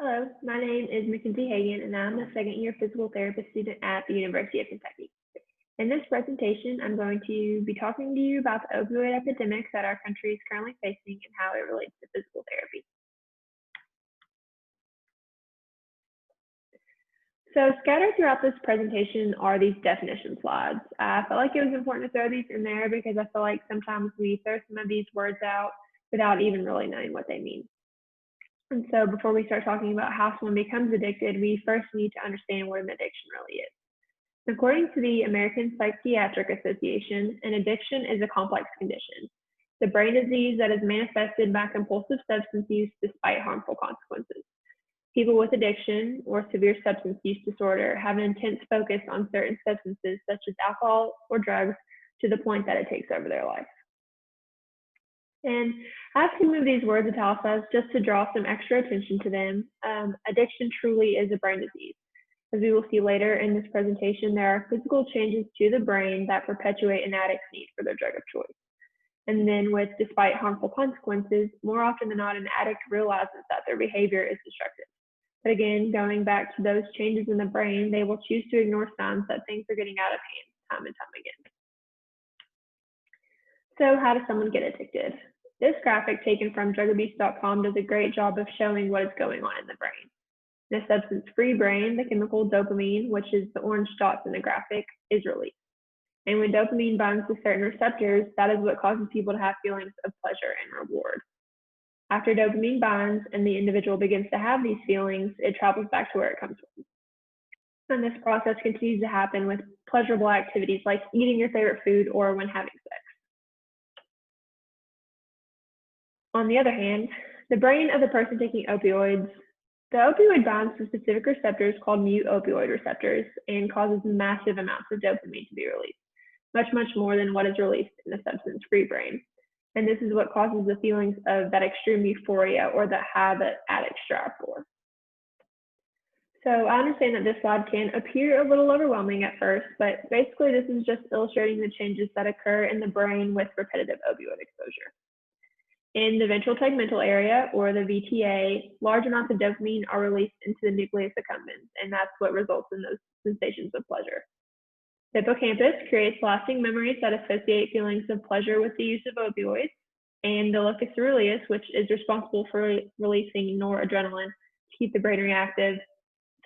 Hello, my name is Mackenzie Hagan, and I'm a second-year physical therapist student at the University of Kentucky. In this presentation, I'm going to be talking to you about the opioid epidemic that our country is currently facing and how it relates to physical therapy. So scattered throughout this presentation are these definition slides. I felt like it was important to throw these in there because I feel like sometimes we throw some of these words out without even really knowing what they mean. And so before we start talking about how someone becomes addicted, we first need to understand what an addiction really is. According to the American Psychiatric Association, an addiction is a complex condition, the brain disease that is manifested by compulsive substance use despite harmful consequences. People with addiction or severe substance use disorder have an intense focus on certain substances such as alcohol or drugs to the point that it takes over their life. And I have some of these words italicized just to draw some extra attention to them. Addiction truly is a brain disease. As we will see later in this presentation, there are physical changes to the brain that perpetuate an addict's need for their drug of choice. And then despite harmful consequences, more often than not, an addict realizes that their behavior is destructive. But again, going back to those changes in the brain, they will choose to ignore signs that things are getting out of hand time and time again. So how does someone get addicted? This graphic taken from drugabuse.com does a great job of showing what is going on in the brain. In a substance-free brain, the chemical dopamine, which is the orange dots in the graphic, is released. And when dopamine binds to certain receptors, that is what causes people to have feelings of pleasure and reward. After dopamine binds and the individual begins to have these feelings, it travels back to where it comes from. And this process continues to happen with pleasurable activities like eating your favorite food or when having sex. On the other hand, the brain of the person taking opioids, the opioid binds to specific receptors called mu-opioid receptors and causes massive amounts of dopamine to be released, much more than what is released in a substance-free brain. And this is what causes the feelings of that extreme euphoria or the high that addicts strive for. So I understand that this slide can appear a little overwhelming at first, but basically this is just illustrating the changes that occur in the brain with repetitive opioid exposure. In the ventral tegmental area, or the VTA, large amounts of dopamine are released into the nucleus accumbens, and that's what results in those sensations of pleasure. The hippocampus creates lasting memories that associate feelings of pleasure with the use of opioids, and the locus coeruleus, which is responsible for releasing noradrenaline to keep the brain reactive.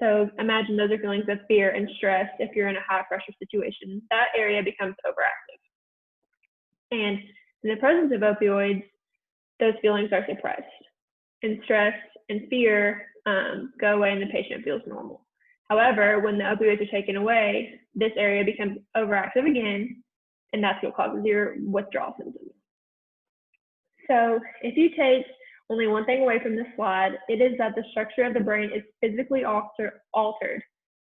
So imagine those are feelings of fear and stress if you're in a high pressure situation. That area becomes overactive. And in the presence of opioids, those feelings are suppressed, and stress and fear go away and the patient feels normal. However, when the opioids are taken away, this area becomes overactive again, and that's what causes your withdrawal symptoms. So if you take only one thing away from this slide, it is that the structure of the brain is physically altered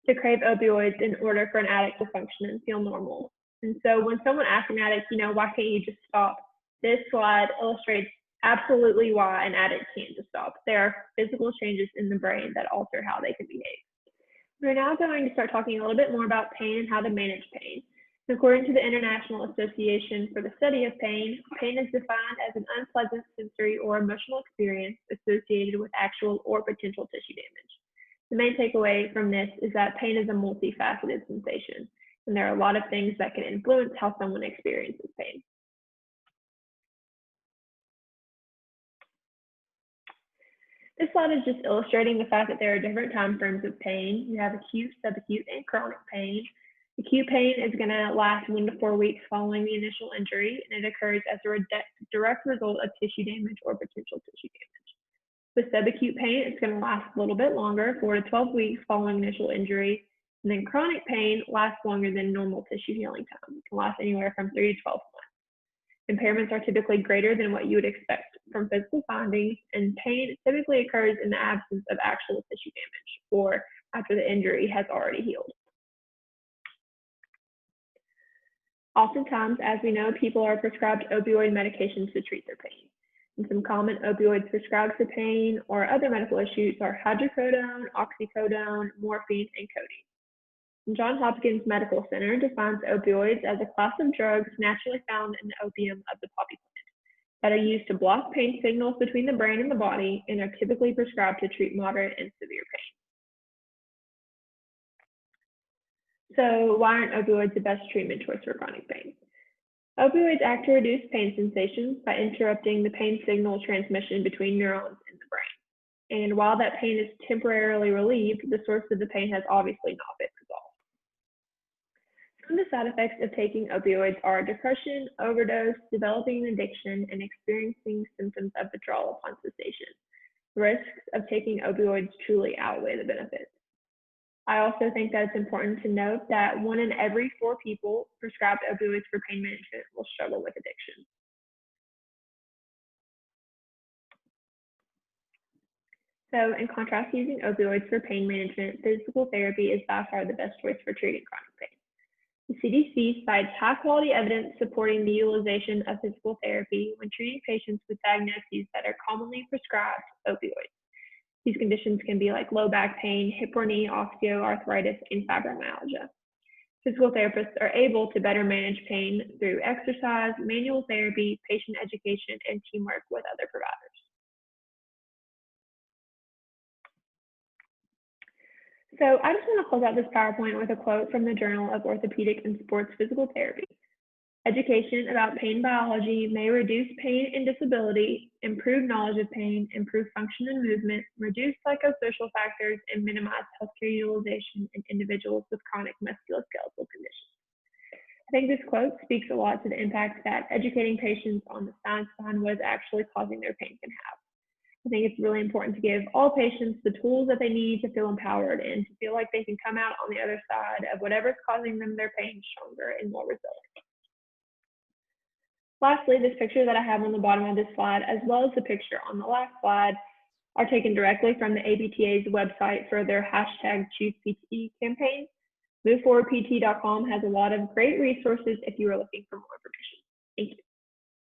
to crave opioids in order for an addict to function and feel normal. And so when someone asks an addict, why can't you just stop? This slide illustrates absolutely why an addict can't just stop. There are physical changes in the brain that alter how they can behave. We're now going to start talking a little bit more about pain and how to manage pain. According to the International Association for the Study of Pain, pain is defined as an unpleasant sensory or emotional experience associated with actual or potential tissue damage. The main takeaway from this is that pain is a multifaceted sensation, and there are a lot of things that can influence how someone experiences pain. This slide is just illustrating the fact that there are different time frames of pain. You have acute, subacute, and chronic pain. Acute pain is going to last 1 to 4 weeks following the initial injury, and it occurs as a direct result of tissue damage or potential tissue damage. With subacute pain, it's going to last a little bit longer, 4 to 12 weeks following initial injury, and then chronic pain lasts longer than normal tissue healing time. It can last anywhere from 3 to 12 months. Impairments are typically greater than what you would expect from physical findings, and pain typically occurs in the absence of actual tissue damage or after the injury has already healed. Oftentimes, as we know, people are prescribed opioid medications to treat their pain. And some common opioids prescribed for pain or other medical issues are hydrocodone, oxycodone, morphine, and codeine. Johns Hopkins Medical Center defines opioids as a class of drugs naturally found in the opium of the poppy plant. that are used to block pain signals between the brain and the body and are typically prescribed to treat moderate and severe pain. So why aren't opioids the best treatment choice for chronic pain? Opioids act to reduce pain sensations by interrupting the pain signal transmission between neurons in the brain. And while that pain is temporarily relieved, the source of the pain has obviously not been resolved. Some of the side effects of taking opioids are depression, overdose, developing an addiction, and experiencing symptoms of withdrawal upon cessation. The risks of taking opioids truly outweigh the benefits. I also think that it's important to note that 1 in every 4 people prescribed opioids for pain management will struggle with addiction. So in contrast to using opioids for pain management, physical therapy is by far the best choice for treating chronic pain. The CDC cites high-quality evidence supporting the utilization of physical therapy when treating patients with diagnoses that are commonly prescribed opioids. These conditions can be like low back pain, hip or knee osteoarthritis, and fibromyalgia. Physical therapists are able to better manage pain through exercise, manual therapy, patient education, and teamwork with other providers. So I just want to close out this PowerPoint with a quote from the Journal of Orthopedic and Sports Physical Therapy. Education about pain biology may reduce pain and disability, improve knowledge of pain, improve function and movement, reduce psychosocial factors, and minimize healthcare utilization in individuals with chronic musculoskeletal conditions. I think this quote speaks a lot to the impact that educating patients on the science behind what is actually causing their pain can have. I think it's really important to give all patients the tools that they need to feel empowered and to feel like they can come out on the other side of whatever's causing them their pain stronger and more resilient. Lastly, this picture that I have on the bottom of this slide, as well as the picture on the last slide, are taken directly from the ABTA's website for their #ChoosePTE campaign. MoveForwardPT.com has a lot of great resources if you are looking for more information. Thank you.